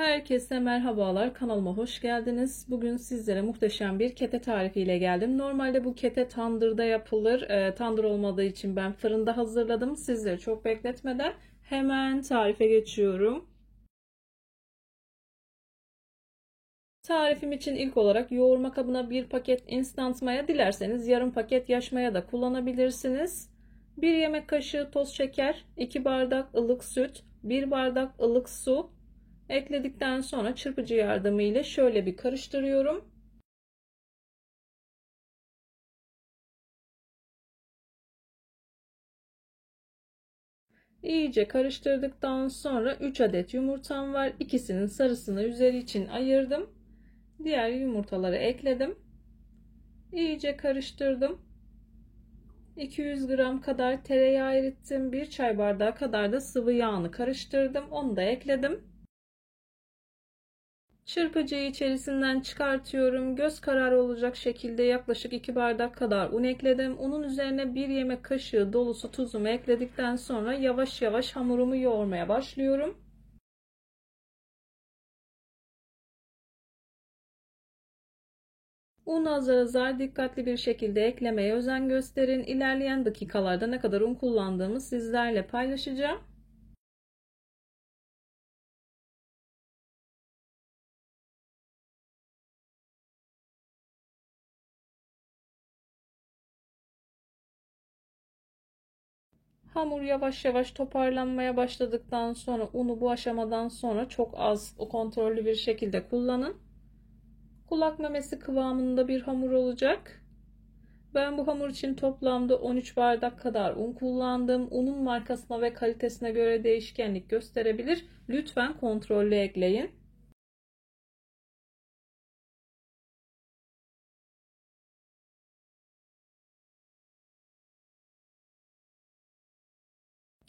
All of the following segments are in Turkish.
Herkese merhabalar, kanalıma hoş geldiniz. Bugün sizlere muhteşem bir kete tarifiyle geldim. Normalde bu kete tandırda yapılır. Tandır olmadığı için ben fırında hazırladım. Sizleri çok bekletmeden hemen tarife geçiyorum. Tarifim için ilk olarak yoğurma kabına bir paket instant maya, dilerseniz yarım paket yaş maya da kullanabilirsiniz. 1 yemek kaşığı toz şeker, 2 bardak ılık süt, 1 bardak ılık su ekledikten sonra çırpıcı yardımıyla şöyle bir karıştırıyorum. İyice karıştırdıktan sonra 3 adet yumurtam var. İkisinin sarısını üzeri için ayırdım. Diğer yumurtaları ekledim. İyice karıştırdım. 200 gram kadar tereyağı erittim. 1 çay bardağı kadar da sıvı yağını karıştırdım. Onu da ekledim. Çırpıcıyı içerisinden çıkartıyorum. Göz kararı olacak şekilde yaklaşık 2 bardak kadar un ekledim. Unun üzerine 1 yemek kaşığı dolusu tuzumu ekledikten sonra yavaş yavaş hamurumu yoğurmaya başlıyorum. Un azar azar dikkatli bir şekilde eklemeye özen gösterin. İlerleyen dakikalarda ne kadar un kullandığımı sizlerle paylaşacağım. Hamur yavaş yavaş toparlanmaya başladıktan sonra unu bu aşamadan sonra çok az kontrollü bir şekilde kullanın. Kulak memesi kıvamında bir hamur olacak. Ben bu hamur için toplamda 13 bardak kadar un kullandım. Unun markasına ve kalitesine göre değişkenlik gösterebilir. Lütfen kontrollü ekleyin.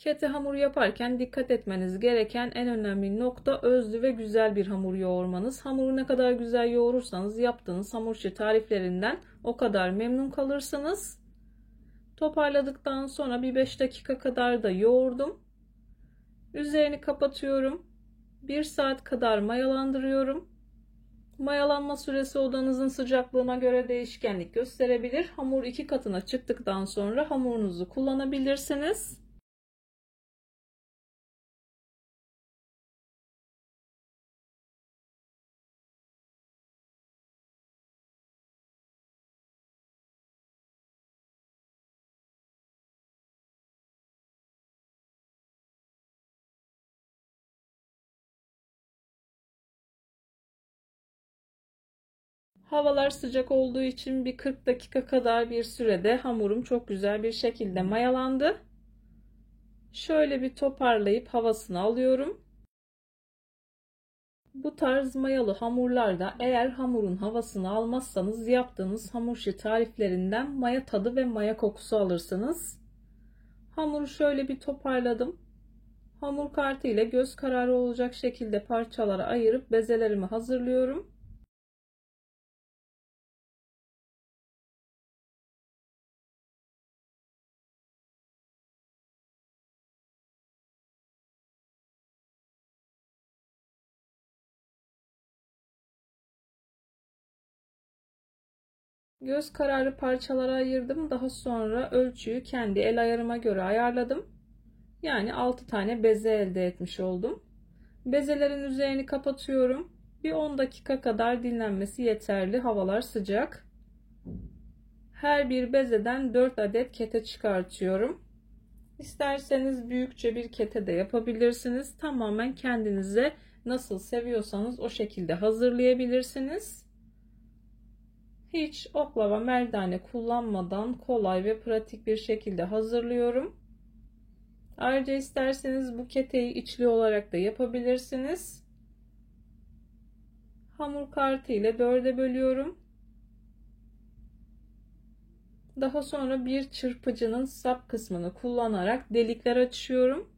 Kete hamur yaparken dikkat etmeniz gereken en önemli nokta özlü ve güzel bir hamur yoğurmanız. Hamuru ne kadar güzel yoğurursanız yaptığınız hamur işi tariflerinden o kadar memnun kalırsınız. Toparladıktan sonra bir 5 dakika kadar da yoğurdum. Üzerini kapatıyorum. 1 saat kadar mayalandırıyorum. Mayalanma süresi odanızın sıcaklığına göre değişkenlik gösterebilir. Hamur 2 katına çıktıktan sonra hamurunuzu kullanabilirsiniz. Havalar sıcak olduğu için bir 40 dakika kadar bir sürede hamurum çok güzel bir şekilde mayalandı. Şöyle bir toparlayıp havasını alıyorum. Bu tarz mayalı hamurlarda eğer hamurun havasını almazsanız yaptığınız hamur işi tariflerinden maya tadı ve maya kokusu alırsınız. Hamuru şöyle bir toparladım. Hamur kartı ile göz kararı olacak şekilde parçalara ayırıp bezelerimi hazırlıyorum. Göz kararı parçalara ayırdım. Daha sonra ölçüyü kendi el ayarıma göre ayarladım. Yani 6 tane beze elde etmiş oldum. Bezelerin üzerini kapatıyorum. Bir 10 dakika kadar dinlenmesi yeterli. Havalar sıcak. Her bir bezeden 4 adet kete çıkartıyorum. İsterseniz büyükçe bir kete de yapabilirsiniz. Tamamen kendinize nasıl seviyorsanız o şekilde hazırlayabilirsiniz. Hiç oklava merdane kullanmadan kolay ve pratik bir şekilde hazırlıyorum. Ayrıca isterseniz bu keteyi içli olarak da yapabilirsiniz. Hamur kartı ile 4'e bölüyorum. Daha sonra bir çırpıcının sap kısmını kullanarak delikler açıyorum.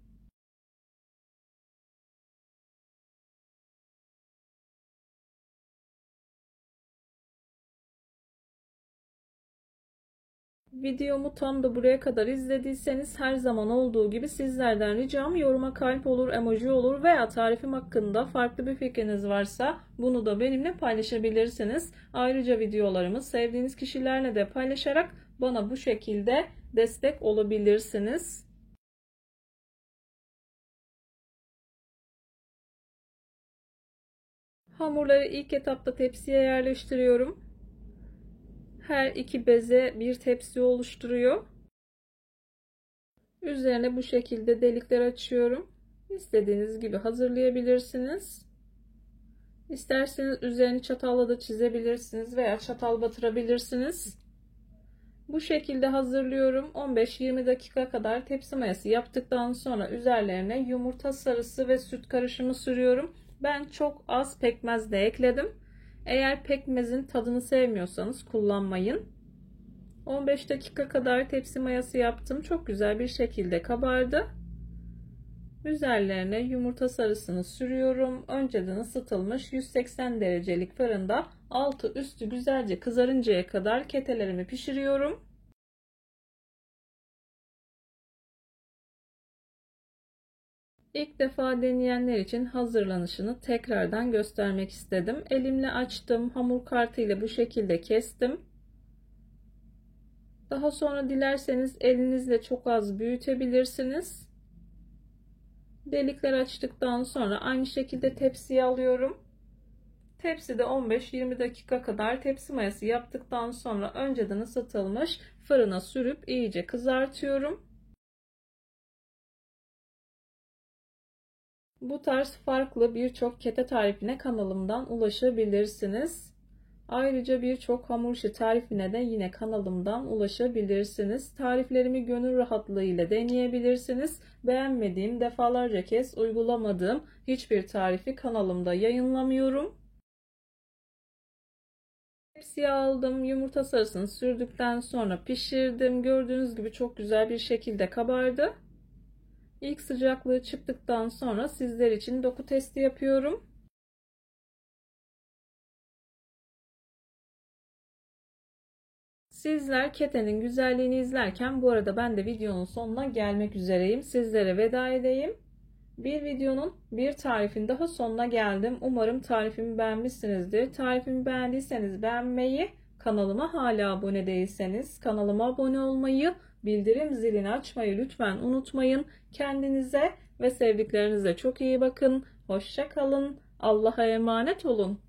Videomu tam da buraya kadar izlediyseniz her zaman olduğu gibi sizlerden ricam yoruma kalp olur, emoji olur veya tarifim hakkında farklı bir fikriniz varsa bunu da benimle paylaşabilirsiniz. Ayrıca videolarımı sevdiğiniz kişilerle de paylaşarak bana bu şekilde destek olabilirsiniz. Hamurları ilk etapta tepsiye yerleştiriyorum. Her iki beze bir tepsi oluşturuyor. Üzerine bu şekilde delikler açıyorum. İstediğiniz gibi hazırlayabilirsiniz. İsterseniz üzerini çatalla da çizebilirsiniz veya çatal batırabilirsiniz. Bu şekilde hazırlıyorum. 15-20 dakika kadar tepsi mayası yaptıktan sonra üzerlerine yumurta sarısı ve süt karışımı sürüyorum. Ben çok az pekmez de ekledim. Eğer pekmezin tadını sevmiyorsanız kullanmayın. 15 dakika kadar tepsi mayası yaptım. Çok güzel bir şekilde kabardı. Üzerlerine yumurta sarısını sürüyorum. Önceden ısıtılmış 180 derecelik fırında altı üstü güzelce kızarıncaya kadar ketelerimi pişiriyorum. İlk defa deneyenler için hazırlanışını tekrardan göstermek istedim. Elimle açtım. Hamur kartı ile bu şekilde kestim. Daha sonra dilerseniz elinizle çok az büyütebilirsiniz. Delikler açtıktan sonra aynı şekilde tepsiye alıyorum. Tepside 15-20 dakika kadar tepsi mayası yaptıktan sonra önceden ısıtılmış fırına sürüp iyice kızartıyorum. Bu tarz farklı birçok kete tarifine kanalımdan ulaşabilirsiniz. Ayrıca birçok hamur işi tarifine de yine kanalımdan ulaşabilirsiniz. Tariflerimi gönül rahatlığıyla deneyebilirsiniz. Beğenmediğim, defalarca kez uygulamadığım hiçbir tarifi kanalımda yayınlamıyorum. Tepsiye aldım. Yumurta sarısını sürdükten sonra pişirdim. Gördüğünüz gibi çok güzel bir şekilde kabardı. İlk sıcaklığı çıktıktan sonra sizler için doku testi yapıyorum. Sizler ketenin güzelliğini izlerken bu arada ben de videonun sonuna gelmek üzereyim. Sizlere veda edeyim. Bir videonun bir tarifin daha sonuna geldim. Umarım tarifimi beğenmişsinizdir. Tarifimi beğendiyseniz beğenmeyi, kanalıma hala abone değilseniz kanalıma abone olmayı, bildirim zilini açmayı lütfen unutmayın. Kendinize ve sevdiklerinize çok iyi bakın. Hoşça kalın. Allah'a emanet olun.